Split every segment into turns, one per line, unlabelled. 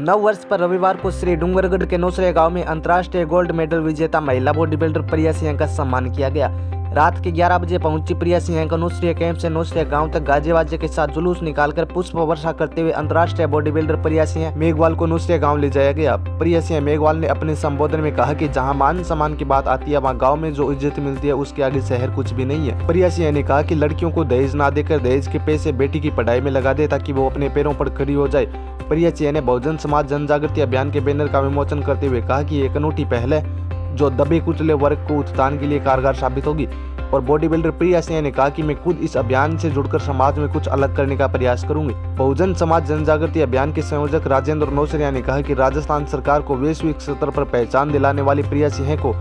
9 वर्ष पर रविवार को श्री डूंगरगढ़ के नौसरिया गांव में अंतर्राष्ट्रीय गोल्ड मेडल विजेता महिला बॉडी बिल्डर प्रिया सिंह का सम्मान किया गया। रात के 11 बजे पहुंची प्रिया सिंह को नौसरिया कैंप से नौसरिया गांव तक गाजे बाजे के साथ जुलूस निकालकर पुष्प वर्षा करते हुए अंतर्राष्ट्रीय बॉडी बिल्डर प्रिया सिंह मेघवाल को नौसरिया गांव ले जाया गया। प्रिया सिंह मेघवाल ने अपने संबोधन में कहा कि जहां मान सम्मान की बात आती है वहां गांव में जो इज्जत मिलती है उसके आगे शहर कुछ भी नहीं है। प्रिया सिंह ने कहा कि लड़कियों को दहेज ना देकर दहेज के पैसे बेटी की पढ़ाई में लगा दे ताकि वो अपने पैरों पर खड़ी हो जाए। प्रिया सिंह ने बहुजन समाज जन जागृति अभियान के बैनर का विमोचन करते हुए कहा कि एक अनूठी पहल है जो दबे कुचले वर्ग को उत्थान के लिए कारगर साबित होगी। और बॉडी बिल्डर प्रिया सिंह ने कहा कि मैं खुद इस अभियान से जुड़कर समाज में कुछ अलग करने का प्रयास करूंगी। बहुजन समाज जन जागृति अभियान के संयोजक राजेंद्र नौसरिया ने कहा कि राजस्थान सरकार को वैश्विक स्तर पर पहचान दिलाने वाली प्रिया सिंह को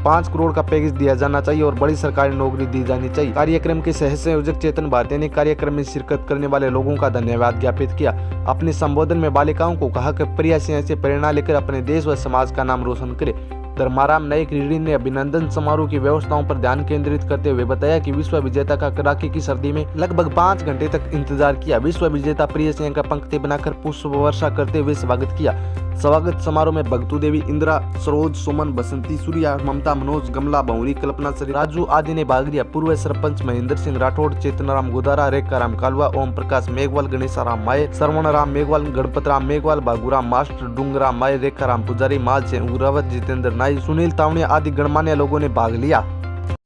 5 करोड़ का पैकेज दिया जाना चाहिए और बड़ी सरकारी नौकरी दी जानी चाहिए। कार्यक्रम के सह संयोजक चेतन भारती ने कार्यक्रम में शिरकत करने वाले लोगों का धन्यवाद ज्ञापित किया। अपने संबोधन में बालिकाओं को कहा कि प्रिया सिंह से प्रेरणा लेकर अपने देश व समाज का नाम रोशन करे। धर्माराम नायक रीडी ने अभिनंदन समारोह की व्यवस्थाओं पर ध्यान केंद्रित करते हुए बताया कि विश्व विजेता का कड़ाके की सर्दी में लगभग 5 घंटे तक इंतजार किया। विश्व विजेता प्रिया सिंह का पंक्ति बनाकर पुष्प वर्षा करते हुए स्वागत किया। स्वागत समारोह में भगतू देवी, इंदिरा, सरोज, सुमन, बसंती, सूर्या, ममता, मनोज, गमला, बहुरी, कल्पना, राजू आदि ने भाग लिया। पूर्व सरपंच महेंद्र सिंह राठौड़, चेतनाराम गोदारा, रेखाराम कालवा, ओम प्रकाश मेघवाल, गणेशाराम माये, श्रवणराम मेघवाल, गणपतराम मेघवाल, बागूराम मास्टर, डूंगराम माये, रेखाराम पुजारी, माल से उग्रावत, जितेंद्र नाई, सुनील तावड़िया आदि गणमान्य लोगों ने भाग लिया।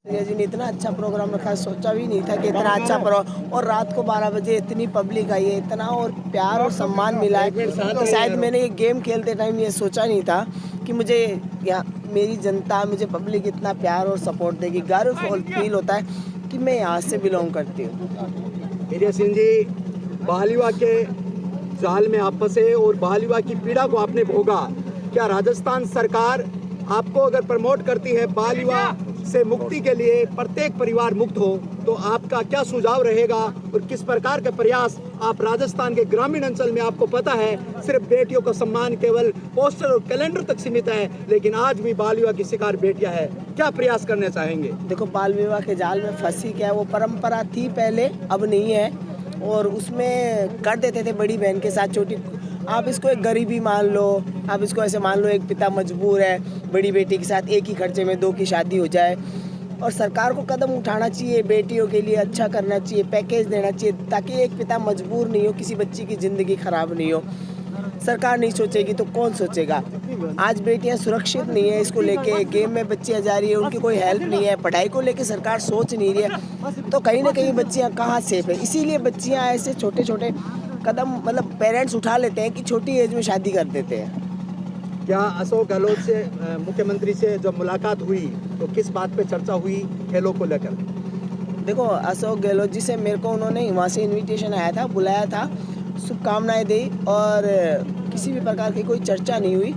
प्रिया जी ने इतना अच्छा प्रोग्राम रखा, सोचा भी नहीं था कि इतना अच्छा प्रोग्राम, और रात को 12 बजे इतनी पब्लिक आई है, इतना और प्यार और सम्मान मिला है कि शायद मैंने ये गेम खेलते टाइम ये सोचा नहीं था कि मुझे यहाँ मेरी जनता, मुझे पब्लिक इतना प्यार और सपोर्ट देगी। गर्व फील होता है कि मैं यहाँ से बिलोंग करती हूँ।
प्रिया सिंह जी, बाल विवाह के जाल में आप फंसे और बाल विवाह की पीड़ा को आपने भोगा। क्या राजस्थान सरकार आपको अगर प्रमोट करती है बाल विवाह से मुक्ति के लिए, प्रत्येक परिवार मुक्त हो, तो आपका क्या सुझाव रहेगा और किस प्रकार के प्रयास आप राजस्थान के ग्रामीण अंचल में, आपको पता है सिर्फ बेटियों का सम्मान केवल पोस्टर और कैलेंडर तक सीमित है, लेकिन आज भी बाल विवाह की शिकार बेटियां हैं, क्या प्रयास करने चाहेंगे?
देखो, बाल विवाह के जाल में फंसी क्या है, वो परंपरा थी पहले, अब नहीं है, और उसमें कर देते थे बड़ी बहन के साथ छोटी। आप इसको एक गरीबी मान लो, आप इसको ऐसे मान लो एक पिता मजबूर है बड़ी बेटी के साथ एक ही खर्चे में 2 की शादी हो जाए। और सरकार को कदम उठाना चाहिए, बेटियों के लिए अच्छा करना चाहिए, पैकेज देना चाहिए ताकि एक पिता मजबूर नहीं हो, किसी बच्ची की ज़िंदगी ख़राब नहीं हो। सरकार नहीं सोचेगी तो कौन सोचेगा? आज बेटियां सुरक्षित नहीं है, इसको लेके गेम में बच्चियां जा रही है, उनकी कोई हेल्प नहीं है, पढ़ाई को लेके सरकार सोच नहीं रही है, तो कहीं ना कहीं बच्चियां कहाँ सेफ है। इसीलिए बच्चियां ऐसे छोटे छोटे कदम मतलब पेरेंट्स उठा लेते हैं कि छोटी एज में शादी कर देते हैं।
क्या अशोक गहलोत से मुख्यमंत्री से जब मुलाकात हुई तो किस बात पे चर्चा हुई खेलों को लेकर?
देखो, अशोक गहलोत जी से मेरे को उन्होंने वहाँ से इनविटेशन आया था, बुलाया था, शुभकामनाएं दी, और किसी भी प्रकार की कोई चर्चा नहीं हुई।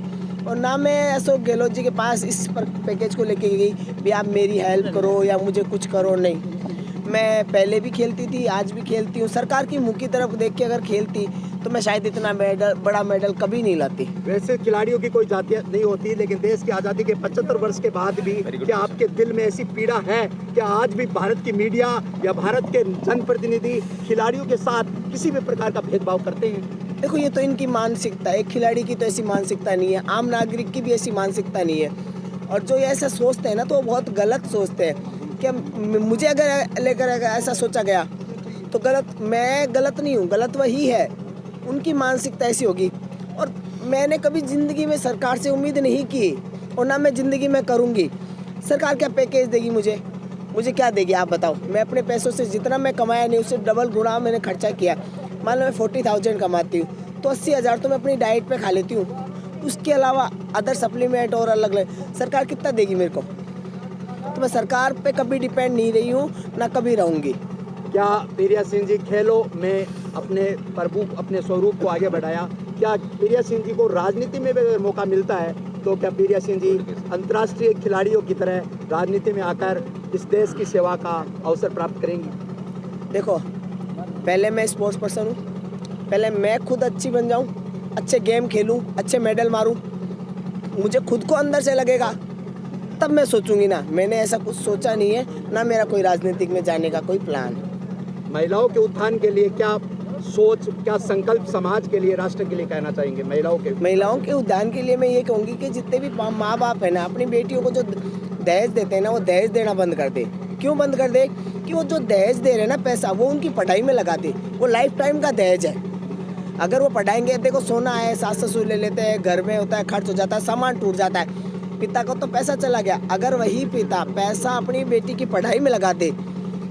और ना मैं अशोक गहलोत जी के पास इस पैकेज को लेके गई भी आप मेरी हेल्प करो या मुझे कुछ करो, नहीं। मैं पहले भी खेलती थी, आज भी खेलती हूँ। सरकार की मुँह की तरफ देख के अगर खेलती तो मैं शायद इतना बड़ा मेडल कभी नहीं लाती।
वैसे खिलाड़ियों की कोई जातियत नहीं होती, लेकिन देश की आज़ादी के 75 वर्ष के बाद भी क्या आपके दिल में ऐसी पीड़ा है? क्या आज भी भारत की मीडिया या भारत के जनप्रतिनिधि खिलाड़ियों के साथ किसी भी प्रकार का भेदभाव करते हैं?
देखो, ये तो इनकी मानसिकता है, एक खिलाड़ी की तो ऐसी मानसिकता नहीं है, आम नागरिक की भी ऐसी मानसिकता नहीं है। और जो ये ऐसा सोचते हैं ना, तो वो बहुत गलत सोचते हैं। क्या मुझे अगर लेकर ऐसा सोचा गया तो गलत, मैं गलत नहीं हूँ, गलत वही है, उनकी मानसिकता ऐसी होगी। और मैंने कभी ज़िंदगी में सरकार से उम्मीद नहीं की और ना मैं ज़िंदगी में करूँगी। सरकार क्या पैकेज देगी मुझे क्या देगी आप बताओ? मैं अपने पैसों से जितना मैं कमाया नहीं, उससे डबल गुना मैंने खर्चा किया। मान लो मैं 40,000 कमाती हूँ तो 80,000 तो मैं अपनी डाइट पे खा लेती हूँ, उसके अलावा अदर सप्लीमेंट और अलग अलग सरकार कितना देगी मेरे को? तो मैं सरकार पे कभी डिपेंड नहीं रही हूँ, ना कभी रहूँगी।
क्या प्रिया सिंह जी खेलों में अपने स्वरूप को आगे बढ़ाया? क्या प्रिया सिंह जी को राजनीति में भी मौका मिलता है तो क्या प्रिया सिंह जी अंतर्राष्ट्रीय खिलाड़ियों की तरह राजनीति में आकर इस देश की सेवा का अवसर प्राप्त करेंगी?
देखो, पहले मैं स्पोर्ट्स पर्सन हूँ, पहले मैं खुद अच्छी बन जाऊँ, अच्छे गेम खेलूँ, अच्छे मेडल मारूँ, मुझे खुद को अंदर से लगेगा तब मैं सोचूंगी ना। मैंने ऐसा कुछ सोचा नहीं है, ना मेरा कोई राजनीतिक में जाने का कोई प्लान है।
महिलाओं के उत्थान के लिए क्या सोच, क्या संकल्प समाज के लिए, राष्ट्र के लिए कहना चाहेंगे
महिलाओं के उद्यान के लिए मैं ये कहूँगी कि जितने भी माँ बाप है ना, अपनी बेटियों को जो दहेज देते हैं ना, वो दहेज देना बंद कर दे। क्यों बंद कर दे? कि वो जो दहेज दे रहे हैं ना पैसा, वो उनकी पढ़ाई में लगा दे। वो लाइफ टाइम का दहेज है। अगर वो पढ़ाएंगे, देखो सोना है, सास ससुर ले लेते हैं, घर में होता है, खर्च हो जाता है, सामान टूट जाता है, पिता को तो पैसा चला गया। अगर वही पिता पैसा अपनी बेटी की पढ़ाई में लगा दे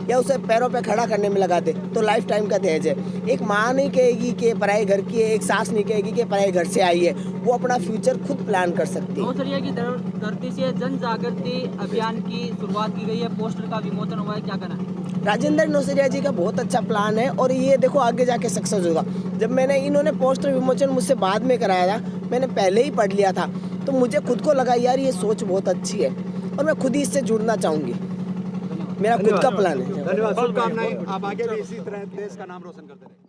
या उसे पैरों पे खड़ा करने में लगा दे, तो लाइफ टाइम का दहेज है। एक माँ नहीं कहेगी कि पराए घर की है, एक सास नहीं कहेगी कि पराए घर से आई है। वो अपना फ्यूचर खुद प्लान कर सकती है।
नौसरिया की धरती से जन जागृति अभियान की शुरुआत की गई है, पोस्टर का विमोचन हुआ है, क्या कहना है?
राजेंद्र नौसरिया जी का बहुत अच्छा प्लान है और ये देखो आगे जाके सक्सेस होगा। जब इन्होंने पोस्टर विमोचन मुझसे बाद में कराया था, मैंने पहले ही पढ़ लिया था, तो मुझे खुद को लगा यार ये सोच बहुत अच्छी है और मैं खुद ही इससे जुड़ना चाहूँगी। मेरा खुद का प्लान है।
धन्यवाद, शुभकामनाएं। आप आगे भी इसी तरह देश का नाम रोशन करते रहें।